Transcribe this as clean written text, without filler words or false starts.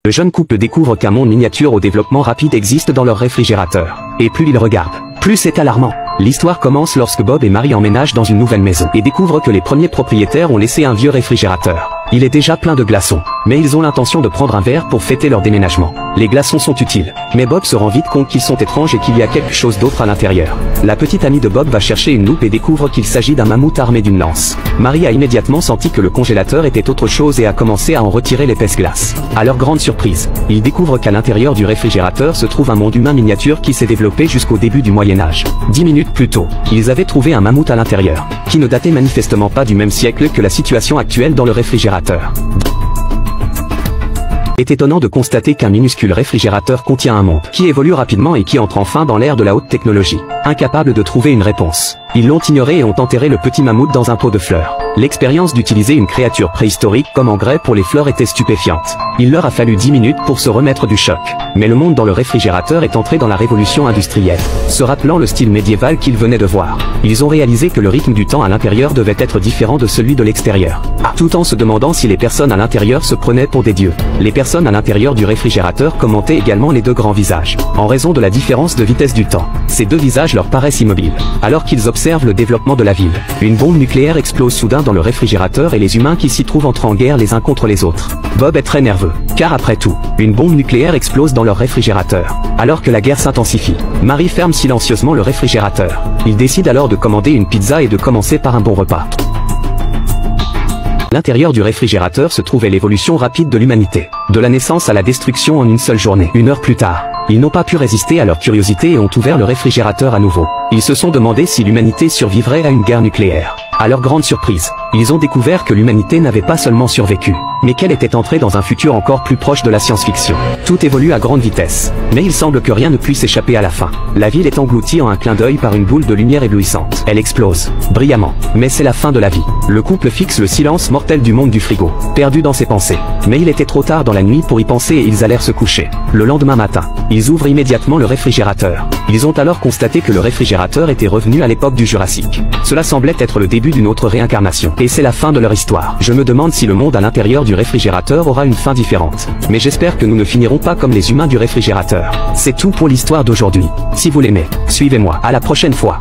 Le jeune couple découvre qu'un monde miniature au développement rapide existe dans leur réfrigérateur. Et plus ils regardent, plus c'est alarmant. L'histoire commence lorsque Bob et Mary emménagent dans une nouvelle maison et découvrent que les premiers propriétaires ont laissé un vieux réfrigérateur. Il est déjà plein de glaçons, mais ils ont l'intention de prendre un verre pour fêter leur déménagement. Les glaçons sont utiles, mais Bob se rend vite compte qu'ils sont étranges et qu'il y a quelque chose d'autre à l'intérieur. La petite amie de Bob va chercher une loupe et découvre qu'il s'agit d'un mammouth armé d'une lance. Mary a immédiatement senti que le congélateur était autre chose et a commencé à en retirer l'épaisse glace. À leur grande surprise, ils découvrent qu'à l'intérieur du réfrigérateur se trouve un monde humain miniature qui s'est développé jusqu'au début du Moyen-Âge. 10 minutes plus tôt, ils avaient trouvé un mammouth à l'intérieur, qui ne datait manifestement pas du même siècle que la situation actuelle dans le réfrigérateur. est étonnant de constater qu'un minuscule réfrigérateur contient un monde qui évolue rapidement et qui entre enfin dans l'ère de la haute technologie. Incapable de trouver une réponse, ils l'ont ignoré et ont enterré le petit mammouth dans un pot de fleurs. L'expérience d'utiliser une créature préhistorique comme engrais pour les fleurs était stupéfiante. Il leur a fallu 10 minutes pour se remettre du choc. Mais le monde dans le réfrigérateur est entré dans la révolution industrielle, se rappelant le style médiéval qu'ils venaient de voir. Ils ont réalisé que le rythme du temps à l'intérieur devait être différent de celui de l'extérieur, tout en se demandant si les personnes à l'intérieur se prenaient pour des dieux. Les personnes à l'intérieur du réfrigérateur commentaient également les deux grands visages, en raison de la différence de vitesse du temps. Ces deux visages leur paraissent immobiles, alors qu'ils observent le développement de la ville. Une bombe nucléaire explose soudain dans le réfrigérateur et les humains qui s'y trouvent entrent en guerre les uns contre les autres. Bob est très nerveux, car après tout, une bombe nucléaire explose dans leur réfrigérateur, alors que la guerre s'intensifie. Mary ferme silencieusement le réfrigérateur. Il décide alors de commander une pizza et de commencer par un bon repas. L'intérieur du réfrigérateur se trouvait l'évolution rapide de l'humanité, de la naissance à la destruction en une seule journée. Une heure plus tard, ils n'ont pas pu résister à leur curiosité et ont ouvert le réfrigérateur à nouveau. Ils se sont demandé si l'humanité survivrait à une guerre nucléaire. À leur grande surprise, ils ont découvert que l'humanité n'avait pas seulement survécu, mais qu'elle était entrée dans un futur encore plus proche de la science-fiction. Tout évolue à grande vitesse, mais il semble que rien ne puisse échapper à la fin. La ville est engloutie en un clin d'œil par une boule de lumière éblouissante. Elle explose, brillamment, mais c'est la fin de la vie. Le couple fixe le silence mortel du monde du frigo, perdu dans ses pensées. Mais il était trop tard dans la nuit pour y penser et ils allèrent se coucher. Le lendemain matin, ils ouvrent immédiatement le réfrigérateur. Ils ont alors constaté que le réfrigérateur était revenu à l'époque du Jurassique. Cela semblait être le début d'une autre réincarnation. Et c'est la fin de leur histoire. Je me demande si le monde à l'intérieur du réfrigérateur aura une fin différente. Mais j'espère que nous ne finirons pas comme les humains du réfrigérateur. C'est tout pour l'histoire d'aujourd'hui. Si vous l'aimez, suivez-moi. À la prochaine fois.